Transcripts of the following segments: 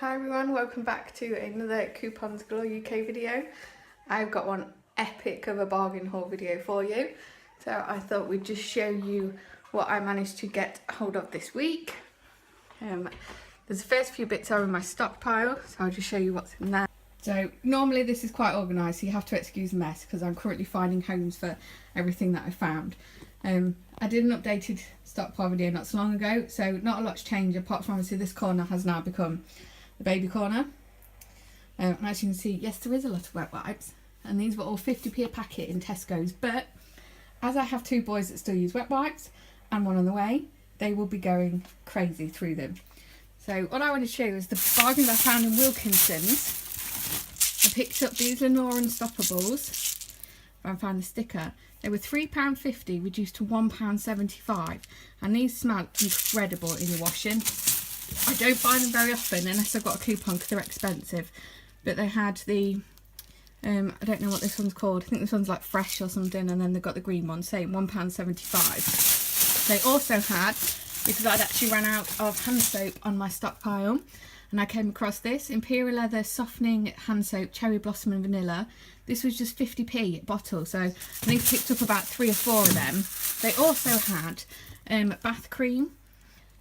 Hi everyone, welcome back to another Coupons Galore UK video. I've got one epic of a bargain haul video for you. So I thought we'd just show you what I managed to get hold of this week. There's the first few bits are in my stockpile, so I'll just show you what's in there. So normally this is quite organised, so you have to excuse the mess because I'm currently finding homes for everything that I found. I did an updated stockpile video not so long ago, so not a lot's changed apart from obviously this corner has now become the baby corner. And as you can see, yes, there is a lot of wet wipes, and these were all 50p a packet in Tesco's, but as I have two boys that still use wet wipes and one on the way, they will be going crazy through them. So what I want to show you is the bargains I found in Wilkinson's. I picked up these Lenore Unstoppables. I found the sticker. They were £3.50 reduced to £1.75, and these smell incredible in the washing. I don't buy them very often unless I've got a coupon because they're expensive, but they had the I don't know what this one's called. I think this one's like fresh or something, and then they've got the green one saying £1.75. They also had, because I'd actually run out of hand soap on my stockpile, and I came across this Imperial Leather Softening Hand Soap Cherry Blossom and Vanilla. This was just 50p a bottle, so I think I picked up about 3 or 4 of them. They also had bath cream.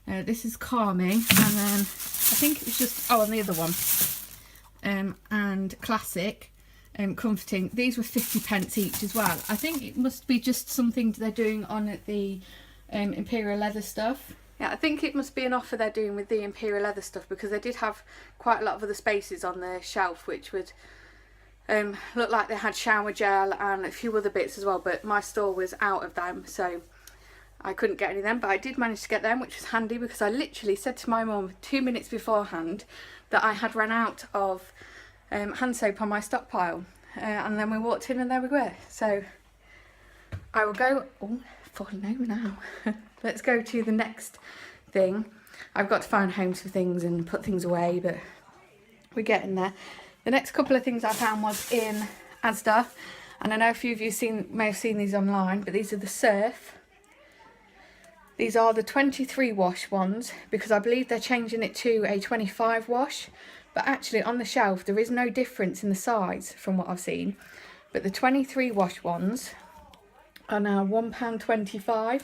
This is calming, and then I think it was just, and the other one, and classic, comforting. These were 50p each as well. I think it must be just something they're doing on the Imperial Leather stuff. Yeah, I think it must be an offer they're doing with the Imperial Leather stuff, because they did have quite a lot of other spaces on the shelf which would look like they had shower gel and a few other bits as well, but my store was out of them, so I couldn't get any of them. But I did manage to get them, which was handy because I literally said to my mum 2 minutes beforehand that I had run out of hand soap on my stockpile, and then we walked in and there we were. So I will go, falling over now. Let's go to the next thing. I've got to find homes for things and put things away, but we're getting there. The next couple of things I found was in Asda, and I know a few of you may have seen these online, but these are the Surf. These are the 23 wash ones, because I believe they're changing it to a 25 wash, but actually on the shelf there is no difference in the size from what I've seen. But the 23 wash ones are now £1.25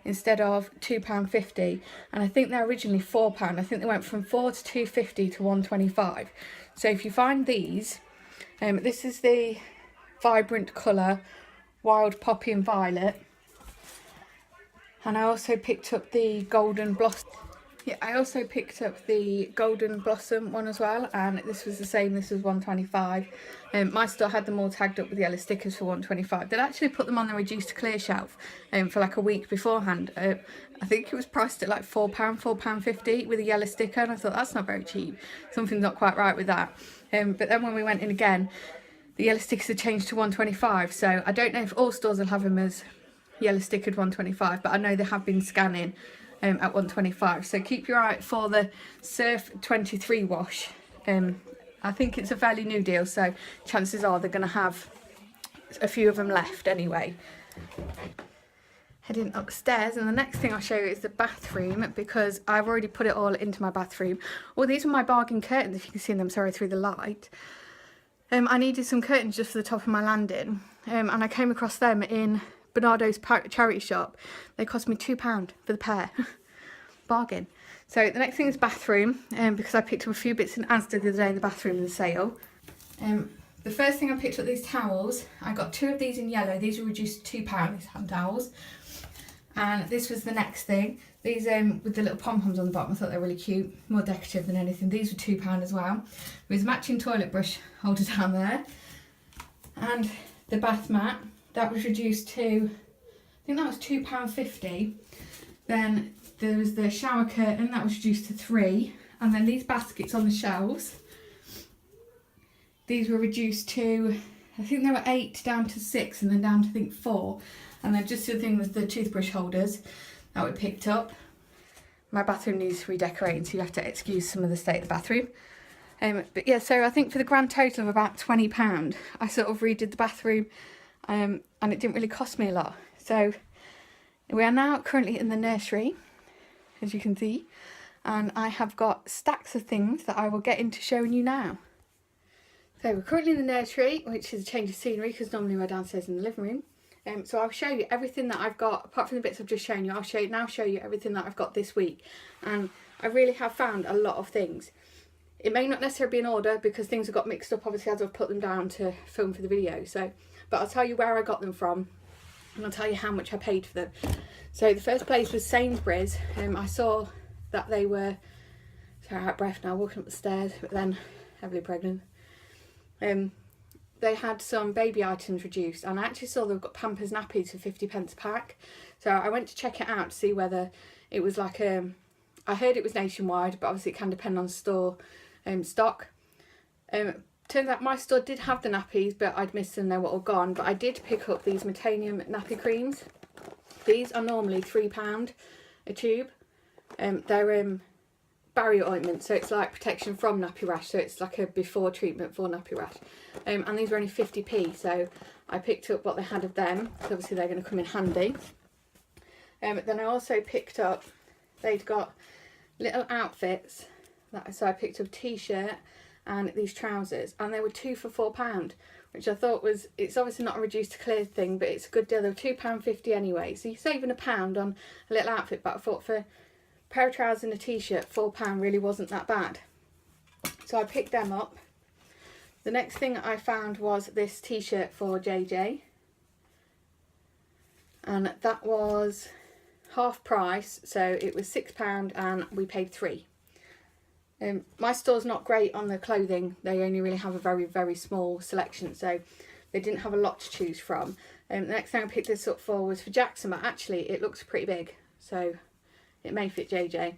instead of £2.50, and I think they're originally £4. I think they went from £4 to £2.50 to £1.25. So if you find these, this is the vibrant colour Wild Poppy and Violet, and I also picked up the Golden Blossom. Yeah, I also picked up the Golden Blossom one as well, and this was the same. This was £1.25. My store had them all tagged up with yellow stickers for £1.25. They'd actually put them on the reduced to clear shelf for like a week beforehand. I think it was priced at like £4, £4.50 with a yellow sticker, and I thought that's not very cheap. Something's not quite right with that. But then when we went in again, the yellow stickers had changed to £1.25. So I don't know if all stores will have them as yellow stickered £1.25, but I know they have been scanning at £1.25. So keep your eye out for the Surf 23 wash. I think it's a fairly new deal, so chances are they're going to have a few of them left anyway. Heading upstairs, and the next thing I'll show you is the bathroom, because I've already put it all into my bathroom. Well, these are my bargain curtains, if you can see them, sorry, through the light. I needed some curtains just for the top of my landing, and I came across them in Bernardo's charity shop. They cost me £2 for the pair. Bargain. So the next thing is bathroom, because I picked up a few bits in Asda the other day in the bathroom in the sale. The first thing I picked up, these towels. I got 2 of these in yellow. These were reduced to £2, these hand towels. And this was the next thing. These with the little pom-poms on the bottom. I thought they were really cute, more decorative than anything. These were £2 as well. With matching toilet brush holder down there. And the bath mat. That was reduced to, I think that was £2.50. Then there was the shower curtain, that was reduced to £3. And then these baskets on the shelves, these were reduced to, I think they were £8 down to £6, and then down to I think £4. And then just the other thing was the toothbrush holders that we picked up. My bathroom needs redecorating, so you have to excuse some of the state of the bathroom. But yeah, so I think for the grand total of about £20, I sort of redid the bathroom. And it didn't really cost me a lot. So we are now currently in the nursery, as you can see, and I have got stacks of things that I will get into showing you now. So we're currently in the nursery, which is a change of scenery because normally we're downstairs in the living room. So I'll show you everything that I've got, apart from the bits I've just shown you. I'll now show you everything that I've got this week, and I really have found a lot of things. It may not necessarily be in order because things have got mixed up obviously as I've put them down to film for the video. But I'll tell you where I got them from, and I'll tell you how much I paid for them. So the first place was Sainsbury's. I saw that they were, sorry, out of breath now, walking up the stairs, but then heavily pregnant. They had some baby items reduced, and I actually saw they've got Pampers nappies for 50p a pack. So I went to check it out to see whether it was like I heard it was nationwide, but obviously it can depend on store stock. Turns out my store did have the nappies, but I'd missed them, they were all gone. But I did pick up these Mikania nappy creams. These are normally £3 a tube. They're barrier ointment, so it's like protection from nappy rash, so it's like a before treatment for nappy rash. And these were only 50p, so I picked up what they had of them, so obviously they're going to come in handy. Then I also picked up, they'd got little outfits, so I picked up a t-shirt and these trousers, and they were 2 for £4, which I thought was, it's obviously not a reduced to clear thing, but it's a good deal. They were £2.50 anyway, so you're saving £1 on a little outfit, but I thought for a pair of trousers and a t-shirt, £4 really wasn't that bad. So I picked them up. The next thing I found was this t-shirt for JJ, and that was half price, so it was £6 and we paid £3. My store's not great on the clothing, they only really have a very, very small selection, so they didn't have a lot to choose from. The next thing I picked this up for was for Jackson, but actually it looks pretty big, so it may fit JJ.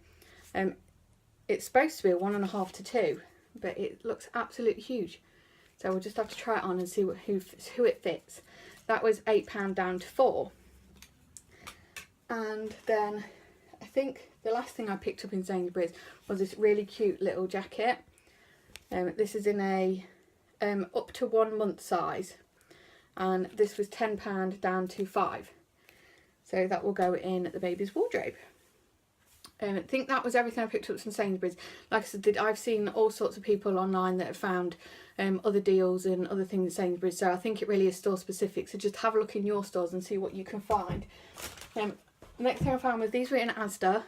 It's supposed to be a 1.5 to 2, but it looks absolutely huge. So we'll just have to try it on and see who it fits. That was £8 down to £4. And then I think the last thing I picked up in Sainsbury's was this really cute little jacket. This is in a up to 1 month size, and this was £10 down to £5. So that will go in the baby's wardrobe. I think that was everything I picked up from Sainsbury's. Like I said, I've seen all sorts of people online that have found other deals and other things at Sainsbury's, so I think it really is store specific, so just have a look in your stores and see what you can find. The next thing I found was these were in Asda.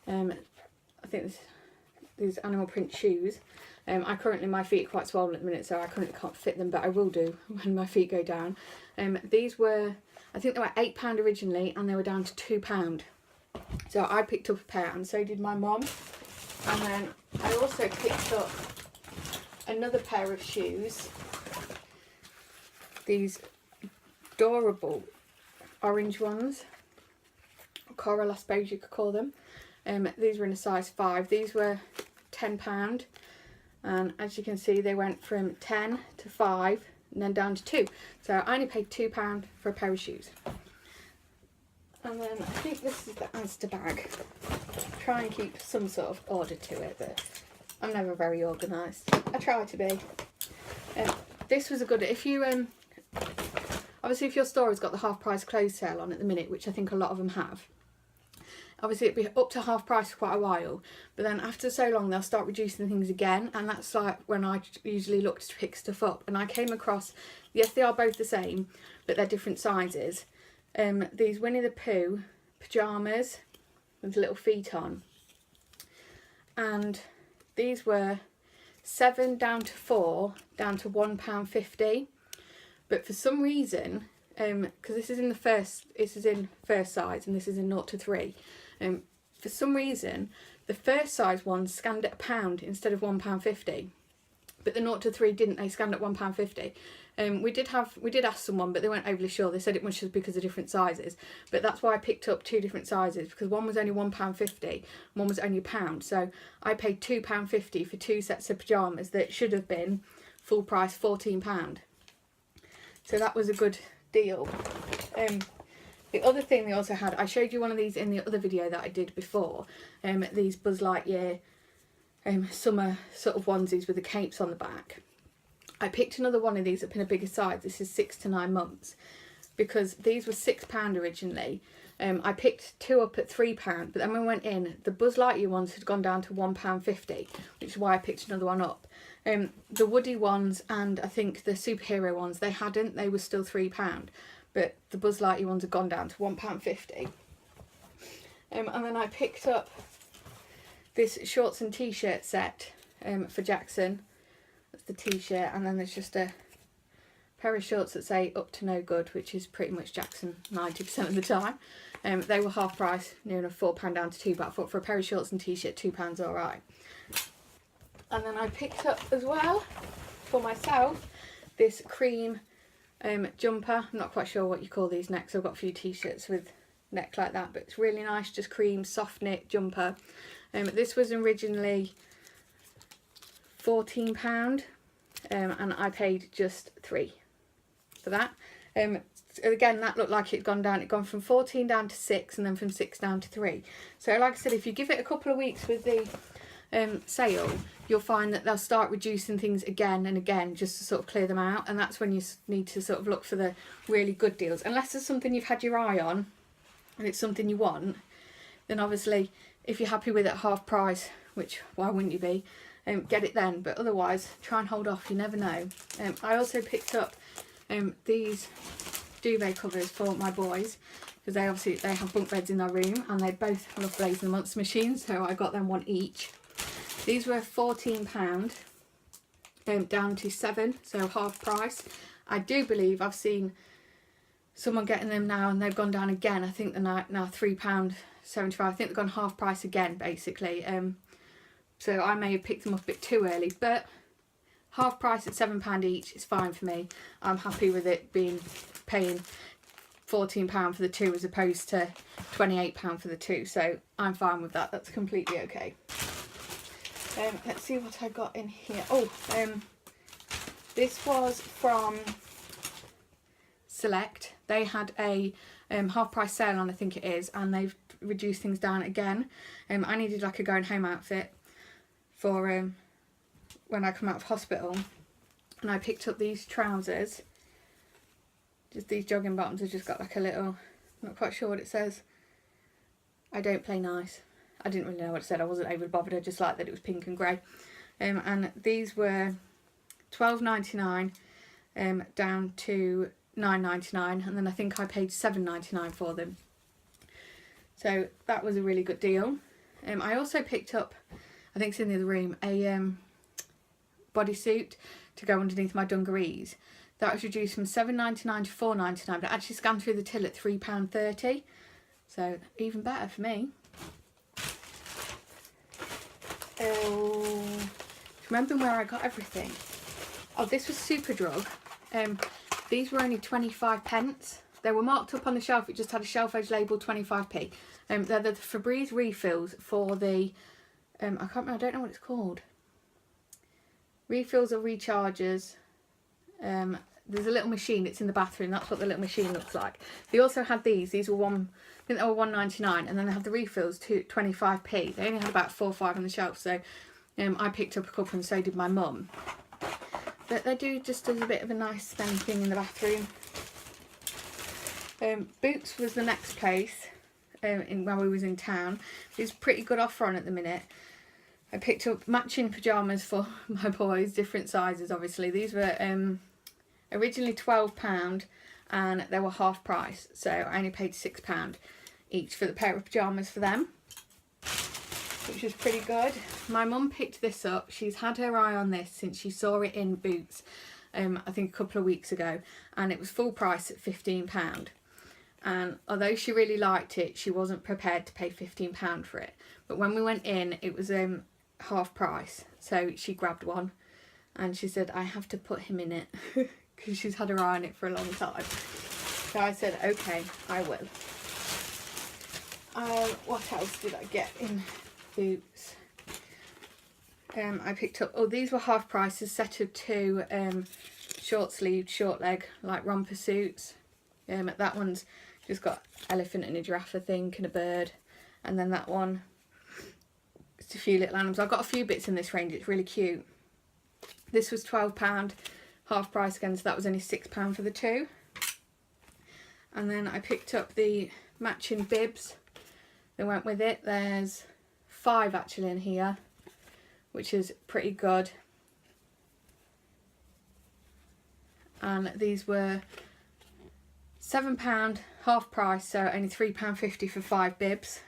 I think these animal print shoes. My feet are quite swollen at the minute, so I can't fit them, but I will do when my feet go down. These were, I think they were £8 originally, and they were down to £2. So I picked up a pair, and so did my mum. And then I also picked up another pair of shoes. These adorable orange ones, or coral I suppose you could call them. These were in a size 5. These were £10, and as you can see they went from 10 to 5 and then down to 2. So I only paid £2 for a pair of shoes. And then I think this is the Asda bag. Try and keep some sort of order to it, but I'm never very organised. I try to be. This was a good, if you obviously if your store has got the half price clothes sale on at the minute, which I think a lot of them have, obviously it'd be up to half price for quite a while, but then after so long they'll start reducing things again, and that's like when I usually look to pick stuff up. And I came across, yes they are both the same, but they're different sizes. These Winnie the Pooh pajamas with little feet on, and these were £7 down to £4 down to £1.50. But for some reason, because this is in first size and this is in 0 to 3, for some reason the first size ones scanned at £1 instead of £1.50, but the 0 to 3 didn't. They scanned at £1.50. We did ask someone, but they weren't overly sure. They said it must just because of different sizes, but that's why I picked up 2 different sizes, because one was only £1.50, one was only £1. So I paid £2.50 for 2 sets of pyjamas that should have been full price £14. So that was a good deal. The other thing they also had, I showed you one of these in the other video that I did before, these Buzz Lightyear summer sort of onesies with the capes on the back. I picked another one of these up in a bigger size. This is 6 to 9 months, because these were £6 originally, I picked 2 up at £3, but then when we went in, the Buzz Lightyear ones had gone down to £1.50, which is why I picked another one up. The Woody ones and I think the superhero ones, they hadn't, they were still £3, but the Buzz Lightyear ones had gone down to £1.50. And then I picked up this shorts and t-shirt set for Jackson. That's the t-shirt, and then there's just a pair of shorts that say up to no good, which is pretty much Jackson 90% of the time. They were half price, near enough £4 down to £2, but I thought for a pair of shorts and t-shirt £2 alright. And then I picked up as well for myself this cream jumper. I'm not quite sure what you call these necks. I've got a few t-shirts with neck like that, but it's really nice, just cream soft knit jumper. This was originally £14, and I paid just £3 for that. Again, that looked like it'd gone down. It'd gone from 14 down to 6, and then from 6 down to 3. So like I said, if you give it a couple of weeks with the sale, you'll find that they'll start reducing things again and again, just to sort of clear them out, and that's when you need to sort of look for the really good deals. Unless there's something you've had your eye on and it's something you want, then obviously if you're happy with it at half price, which why wouldn't you be, get it then. But otherwise, try and hold off, you never know. I also picked up these duvet covers for my boys, because they have bunk beds in their room, and they both love Blaze and the Monster Machine, so I got them one each. These were £14 down to 7, so half price. I do believe I've seen someone getting them now, and they've gone down again. I think they're now £3.75. I think they've gone half price again, basically. So I may have picked them up a bit too early, but half price at £7 each is fine for me. I'm happy with it paying £14 for the 2 as opposed to £28 for the 2, so I'm fine with that. That's completely okay. Let's see what I got in here. This was from Select. They had a half price sale on, I think it is, and they've reduced things down again. I needed like a going home outfit for when I come out of hospital, and I picked up these trousers. Just these jogging bottoms have just got like a little, I'm not quite sure what it says. I don't play nice. I didn't really know what it said. I wasn't overly bothered. I just liked that it was pink and grey. And these were £12.99 down to £9.99, and then I think I paid £7.99 for them. So that was a really good deal. I also picked up, I think it's in the other room, a bodysuit to go underneath my dungarees. That was reduced from £7.99 to £4.99, but it actually scanned through the till at £3.30. So even better for me. Remembering where I got everything. Oh, this was Superdrug. These were only 25p. They were marked up on the shelf. It just had a shelf edge label 25p. They're the Febreze refills for the I can't remember, I don't know what it's called. Refills or recharges. There's a little machine, it's in the bathroom, that's what the little machine looks like. They also had these were I think they were £1.99, and then they had the refills to 25p. They only had about 4 or 5 on the shelf, so I picked up a couple, and so did my mum. But they do just as a bit of a nice smelling thing in the bathroom. Boots was the next place when we was in town. There's a pretty good offer on at the minute. I picked up matching pyjamas for my boys, different sizes obviously. These were originally £12 and they were half price, so I only paid £6 each for the pair of pyjamas for them, which was pretty good. My mum picked this up. She's had her eye on this since she saw it in Boots I think a couple of weeks ago, and it was full price at £15. And although she really liked it, she wasn't prepared to pay £15 for it. But when we went in, it was half price, so she grabbed one and she said, I have to put him in it, because she's had her eye on it for a long time. So I said, okay, I will. What else did I get in Boots? I picked up, these were half price, a set of 2 short sleeved, short leg, like romper suits. That one's just got elephant and a giraffe, I think, and a bird. And then that one, it's a few little animals. I've got a few bits in this range, it's really cute. This was £12, half price again, so that was only £6 for the 2. And then I picked up the matching bibs that went with it. There's 5 actually in here, which is pretty good. And these were £7 half price, so only £3.50 for 5 bibs.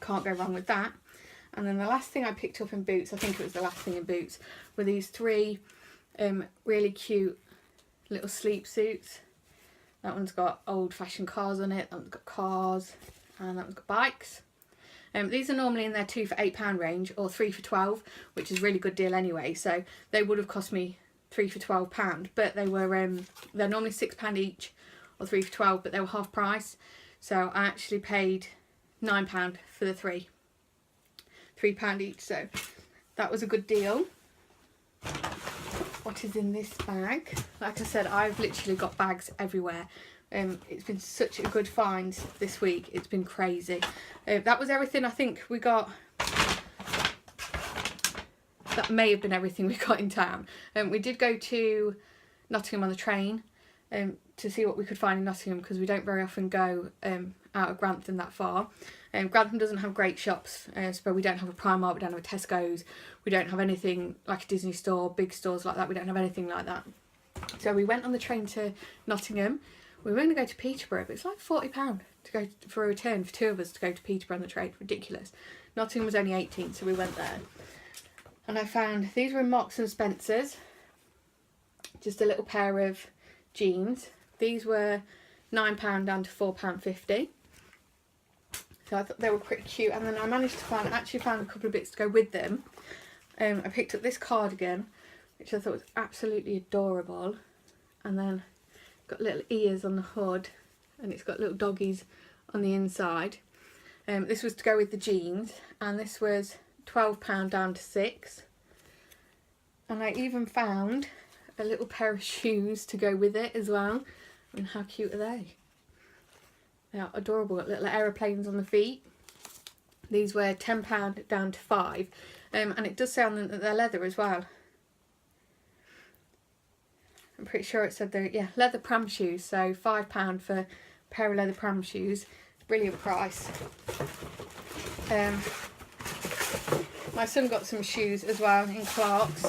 Can't go wrong with that. And then the last thing I picked up in Boots, I think it was the last thing in Boots, were these 3 really cute little sleep suits. That one's got old-fashioned cars on it, that one's got cars, and that one's got bikes. These are normally in their 2 for £8 range, or 3 for £12, which is a really good deal anyway, so they would have cost me 3 for £12, but they were they're normally £6 each, or 3 for £12, but they were half price, so I actually paid £9 for the 3. £3 each, so that was a good deal. What is in this bag? Like I said, I've literally got bags everywhere. It's been such a good find this week. It's been crazy. That was everything I think we got. That may have been everything we got in town. We did go to Nottingham on the train to see what we could find in Nottingham, because we don't very often go out of Grantham that far. Grantham doesn't have great shops, so we don't have a Primark, we don't have a Tesco's, we don't have anything like a Disney store, big stores like that, we don't have anything like that. So we went on the train to Nottingham. We were going to go to Peterborough, but it's like £40 to go for a return for 2 of us to go to Peterborough on the train. Ridiculous. Nottingham was only 18, so we went there. And I found, these were in Marks and Spencer's, just a little pair of jeans. These were £9 down to £4.50. So I thought they were pretty cute. And then I managed to find, actually found a couple of bits to go with them. I picked up this cardigan, which I thought was absolutely adorable. And then got little ears on the hood, and it's got little doggies on the inside. This was to go with the jeans, and this was £12 down to £6. And I even found a little pair of shoes to go with it as well. I mean, how cute are they? They are adorable. Got little aeroplanes on the feet. These were £10 down to £5, and it does say on them that they're leather as well. I'm pretty sure it said they're, yeah, leather pram shoes, so £5 for a pair of leather pram shoes. Brilliant price. My son got some shoes as well in Clark's,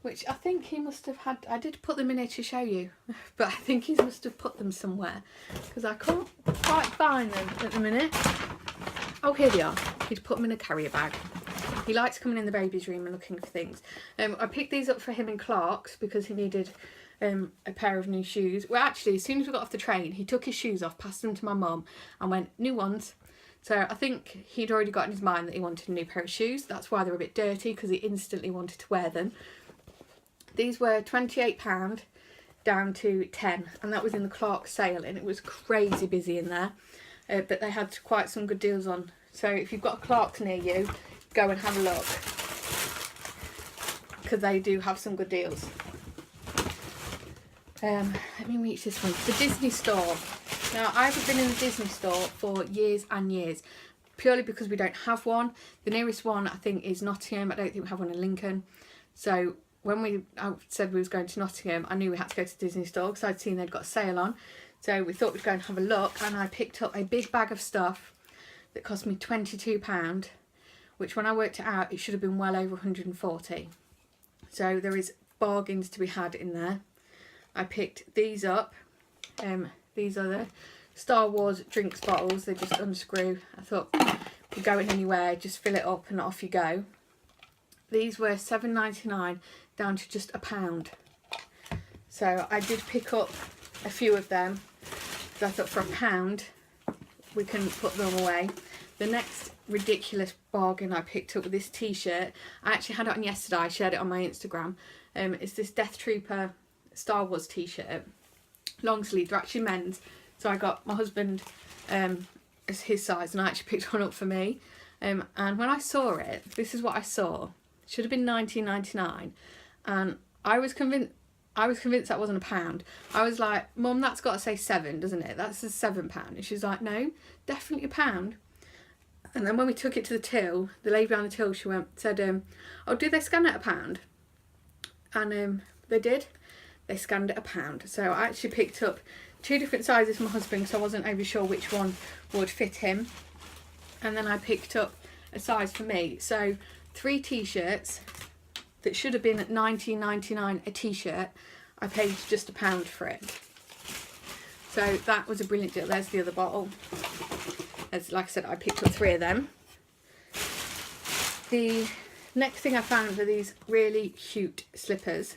which I think he must have had. I did put them in here to show you, but I think he must have put them somewhere, because I can't quite find them at the minute. Oh, here they are. He'd put them in a carrier bag. He likes coming in the baby's room and looking for things. I picked these up for him in Clark's because he needed a pair of new shoes. Well, actually, as soon as we got off the train, he took his shoes off, passed them to my mum, and went, new ones. So I think he'd already got in his mind that he wanted a new pair of shoes. That's why they were a bit dirty, because he instantly wanted to wear them. These were £28 down to £10, and that was in the Clark's sale, and it was crazy busy in there. But they had quite some good deals on. So if you've got a Clark's near you, go and have a look, because they do have some good deals. Let me reach this one. The Disney store. Now, I haven't been in the Disney store for years and years, purely because we don't have one. The nearest one, I think, is Nottingham. I don't think we have one in Lincoln. So when I said we was going to Nottingham, I knew we had to go to the Disney store, because I'd seen they'd got a sale on. So we thought we'd go and have a look, and I picked up a big bag of stuff that cost me £22, which when I worked it out, it should have been well over 140. So there is bargains to be had in there. I picked these up. These are the Star Wars drinks bottles. They just unscrew. I thought, if you're going anywhere, just fill it up and off you go. These were £7.99 down to just £1. So I did pick up a few of them, because I thought for £1 we can put them away. The next ridiculous bargain I picked up with this t-shirt, I actually had it on yesterday, I shared it on my Instagram. It's this Death Trooper Star Wars t-shirt, long sleeve. They're actually men's, so I got my husband as his size, and I actually picked one up for me. And when I saw it, this is what I saw. It should have been £19.99, and I was convinced that wasn't £1. I was like, Mum, that's got to say 7, doesn't it? That says £7. And she's like, no, definitely £1. And then when we took it to the till, the lady behind the till, she said, oh, do they scan it £1? And they did. They scanned it £1. So I actually picked up 2 different sizes for my husband, so I wasn't overly sure which one would fit him. And then I picked up a size for me. So 3 t-shirts that should have been at $19.99 a t-shirt. I paid just £1 for it. So that was a brilliant deal. There's the other bottle. As like I said, I picked up 3 of them. The next thing I found were these really cute slippers.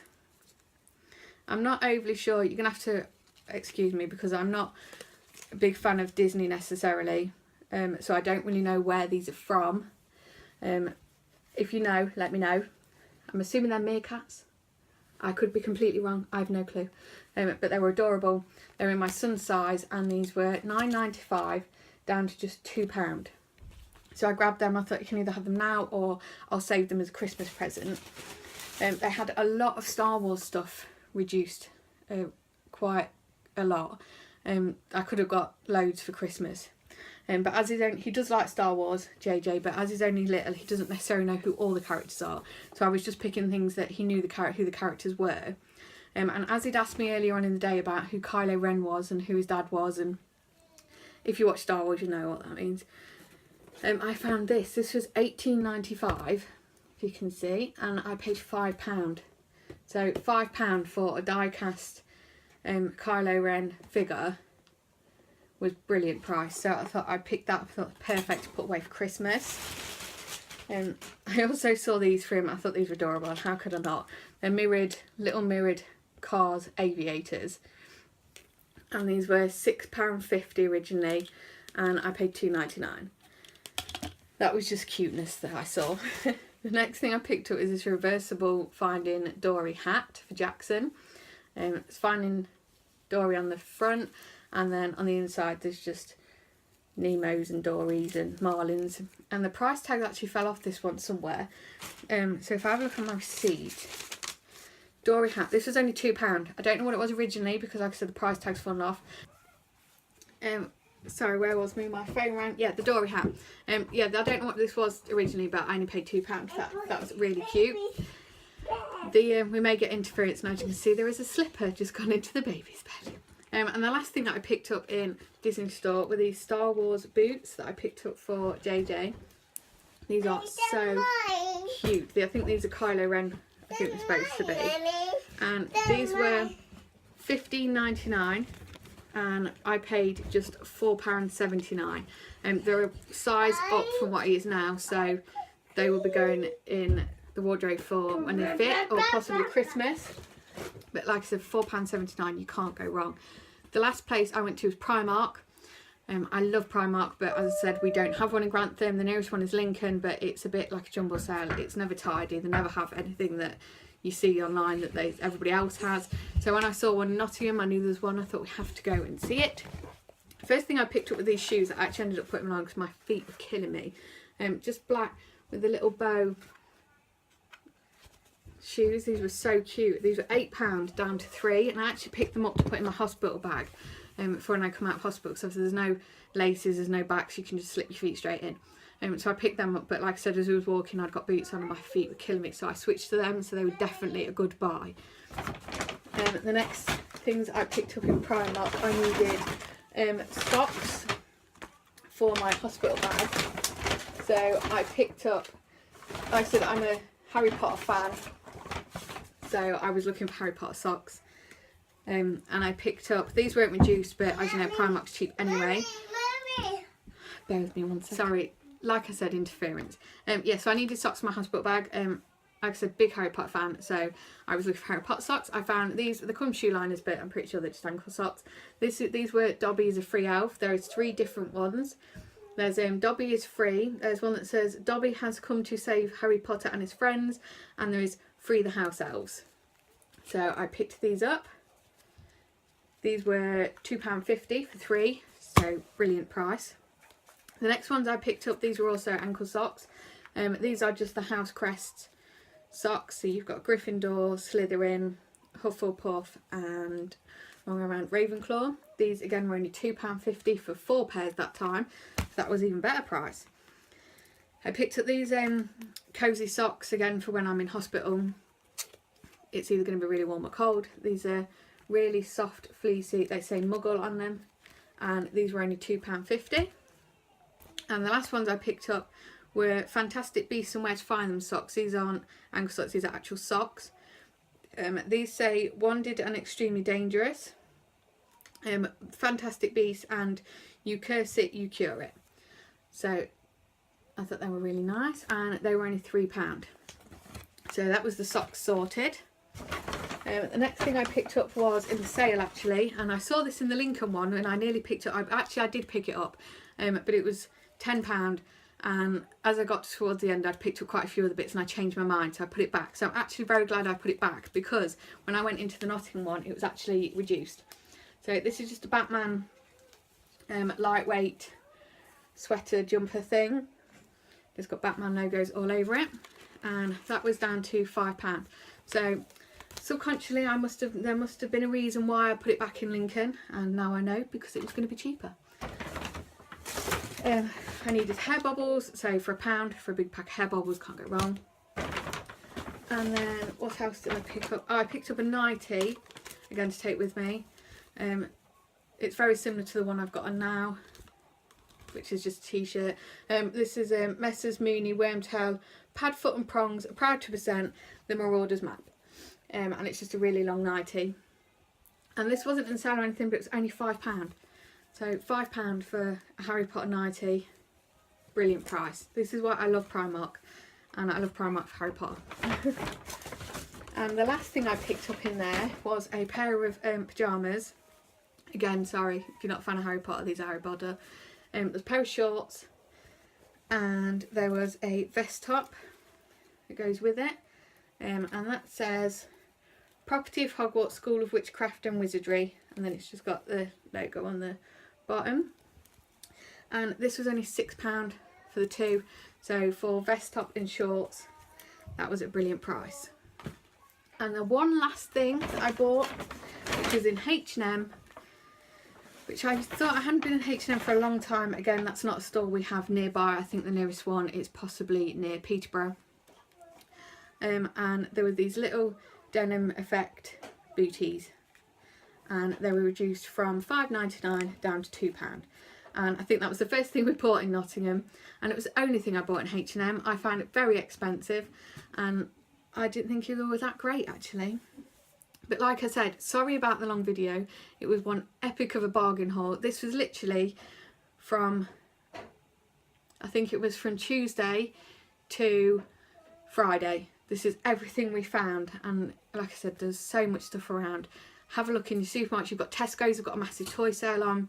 I'm not overly sure. You're going to have to excuse me because I'm not a big fan of Disney necessarily. So I don't really know where these are from. If you know, let me know. I'm assuming they're meerkats. I could be completely wrong. I have no clue. But they were adorable. They're in my son's size, and these were $9.95 down to just £2. So I grabbed them. I thought you can either have them now or I'll save them as a Christmas present. They had a lot of Star Wars stuff reduced, quite a lot. I could have got loads for Christmas. But as he does like Star Wars, JJ, but as he's only little, he doesn't necessarily know who all the characters are. So I was just picking things that he knew who the characters were. And as he'd asked me earlier on in the day about who Kylo Ren was and who his dad was, and if you watch Star Wars, you know what that means. I found this. This was $18.95, if you can see, and I paid £5. So £5 for a die-cast Kylo Ren figure was brilliant price. So I thought I'd pick that up. I thought perfect to put away for Christmas. I also saw these for him. I thought these were adorable, and how could I not? They're little mirrored cars, aviators, and these were £6.50 originally, and I paid $2.99. That was just cuteness that I saw. The next thing I picked up is this reversible Finding Dory hat for Jackson. It's Finding Dory on the front, and then on the inside there's just Nemos and Dorys and Marlins, and the price tag actually fell off this one somewhere. So if I have a look at my receipt, Dory hat, this was only £2. I don't know what it was originally because like I said the price tag's fallen off. Sorry, where was me? My phone rang. Yeah, the Dory hat. Yeah, I don't know what this was originally, but I only paid £2 for that. That was really cute. We may get interference now. As you can see, there is a slipper just gone into the baby's bed. And the last thing that I picked up in Disney store were these Star Wars boots that I picked up for JJ. These are so cute. I think these are Kylo Ren, I think they're supposed to be. And these were $15.99. And I paid just £4.79. They're a size up from what he is now, so they will be going in the wardrobe for when they fit, or possibly Christmas. But like I said, £4.79, you can't go wrong. The last place I went to was Primark. I love Primark, but as I said, we don't have one in Grantham. The nearest one is Lincoln, but it's a bit like a jumble sale. It's never tidy. They never have anything that you see online that everybody else has. So when I saw one in Nottingham, I knew there was one. I thought we have to go and see it. First thing I picked up with these shoes, I actually ended up putting them on because my feet were killing me. Just black with the little bow shoes. These were so cute. These were £8 down to £3, and I actually picked them up to put in my hospital bag for when I come out of hospital. So there's no laces, there's no backs, you can just slip your feet straight in. So I picked them up, but like I said, as I was walking, I'd got boots on and my feet were killing me, so I switched to them, so they were definitely a good buy. The next things I picked up in Primark, I needed socks for my hospital bag. So I picked up, like I said, I'm a Harry Potter fan, so I was looking for Harry Potter socks. And I picked up, these weren't reduced, but as you know, Primark's cheap anyway. Bear with me one second. Sorry. Like I said, interference. Yeah, so I needed socks for my hospital bag. Like I said, big Harry Potter fan, so I was looking for Harry Potter socks. I found these, they come shoe liners, but I'm pretty sure they're just ankle socks. These were Dobby is a free elf. There is 3 different ones. There's Dobby is free. There's one that says Dobby has come to save Harry Potter and his friends, and there is Free the House Elves. So I picked these up. These were £2.50 for 3, so brilliant price. The next ones I picked up, these were also ankle socks. These are just the House Crest socks. So you've got Gryffindor, Slytherin, Hufflepuff and long around Ravenclaw. These again were only £2.50 for 4 pairs that time. So that was even better price. I picked up these cosy socks again for when I'm in hospital. It's either going to be really warm or cold. These are really soft fleecy, they say Muggle on them, and these were only £2.50. And the last ones I picked up were Fantastic Beasts and Where to Find Them socks. These aren't ankle socks, these are actual socks. These say Wanted and Extremely Dangerous, Fantastic Beasts, and You Curse It, You Cure It. So I thought they were really nice, and they were only £3. So that was the socks sorted. The next thing I picked up was in the sale actually, and I saw this in the Lincoln one and I nearly picked it up. I did pick it up, but it was £10, and as I got towards the end I'd picked up quite a few other bits and I changed my mind, so I put it back. So I'm actually very glad I put it back, because when I went into the Nottingham one it was actually reduced. So this is just a Batman lightweight sweater jumper thing. It's got Batman logos all over it, and that was down to £5. So subconsciously there must have been a reason why I put it back in Lincoln, and now I know, because it was going to be cheaper. I needed hair bobbles, so for £1 for a big pack of hair bobbles, can't go wrong. And then what else did I pick up? Oh, I picked up a nightie again to take with me. It's very similar to the one I've got on now, which is just a t-shirt. This is Messrs Mooney Wormtail Pad Foot and Prongs, proud to present the Marauders map. And it's just a really long nightie. And this wasn't in sale or anything, but it was only £5. So £5 for a Harry Potter nightie, brilliant price. This is why I love Primark, and I love Primark for Harry Potter. And the last thing I picked up in there was a pair of pyjamas. Again, sorry if you're not a fan of Harry Potter, these are Harry Potter. There's a pair of shorts, and there was a vest top that goes with it, and that says Property of Hogwarts School of Witchcraft and Wizardry, and then it's just got the logo on the bottom. And this was only £6 for the two, so for vest top and shorts that was a brilliant price. And the one last thing that I bought, which was in H&M, which I thought I hadn't been in H&M for a long time. Again, that's not a store we have nearby. I think the nearest one is possibly near Peterborough. And there were these little denim effect booties, and they were reduced from £5.99 down to £2. And I think that was the first thing we bought in Nottingham, and it was the only thing I bought in H&M. I found it very expensive, and I didn't think it was that great actually. But like I said, sorry about the long video. It was one epic of a bargain haul. This was literally from, I think it was from Tuesday to Friday. This is everything we found, and like I said, there's so much stuff around. Have a look in your supermarket. You've got Tesco's, have got a massive toy sale on.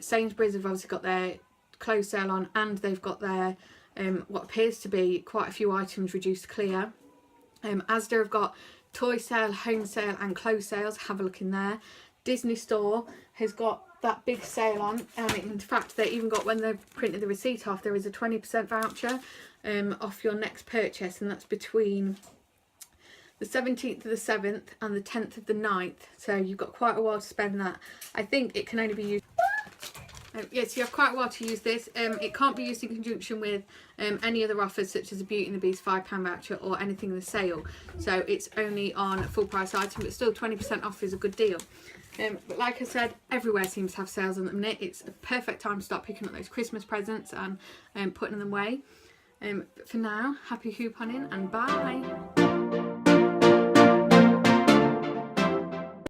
Sainsbury's have obviously got their clothes sale on, and they've got their what appears to be quite a few items reduced to clear. Asda have got toy sale, home sale and clothes sales. Have a look in there. Disney Store has got that big sale on, and in fact they even got, when they've printed the receipt off, there is a 20% voucher off your next purchase, and that's between the 17th of the 7th and the 10th of the 9th, so you've got quite a while to spend that. I think it can only be used, yes, you have quite a while to use this. It can't be used in conjunction with any other offers such as a Beauty and the Beast £5 voucher or anything in the sale, so it's only on a full price item, but still 20% off is a good deal. But like I said, everywhere seems to have sales on the minute. It's a perfect time to start picking up those Christmas presents and putting them away. But for now, happy couponing and bye.